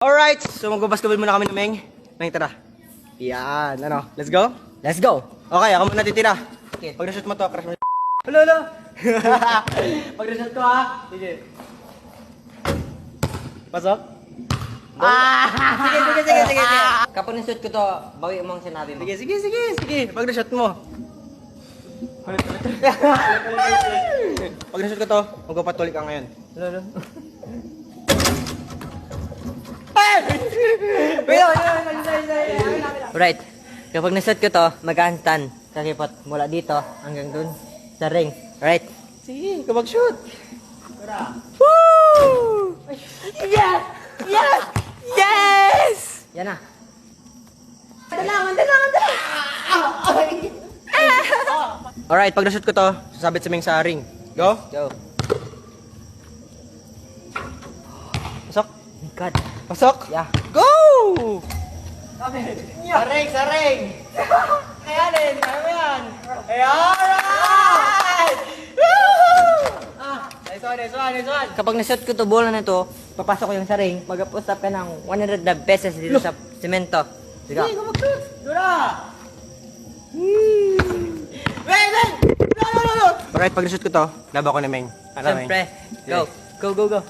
Alright, so magbabasketball muna kami ng Meng. Meng, tara. Yan, ano, let's go? Let's go! Okay, ako muna titira. Okay. Pag na-shoot mo to, crush mo. Hello. Pag na-shoot ko ha. Sige. Pasok? Sige. Kapag na-shoot ko to, bawi mo ang sinabi mo. Sige. Pag na-shoot mo. Pag na-shoot ko to, magpapatuloy ka ngayon. Hello. Right. Kapag na-shoot ko to, mag-handstand. Kakipot mula dito hanggang dun sa ring. Right? Sige, ikaw mag-shoot. Tara. Woo! Yes! Yan na. Alright, pag na-shoot ko to, sasabit sa Meng sa ring. Go. Go. Pasok. God. Pasok. Yeah. Go! Sa ring! Kaya din, kaya mo yan! Alright! Nice one! Kapag na-shoot ko to, bola na to, papasok ko yung sa ring, mag-post up ka ng 100 na pesos dito sa semento. Sige. Sige, go mag-shoot! Dura! Wait! No! Alright, pag na-shoot ko to, laba ko na Meng. Ano, Meng? Siyempre. Go. Go.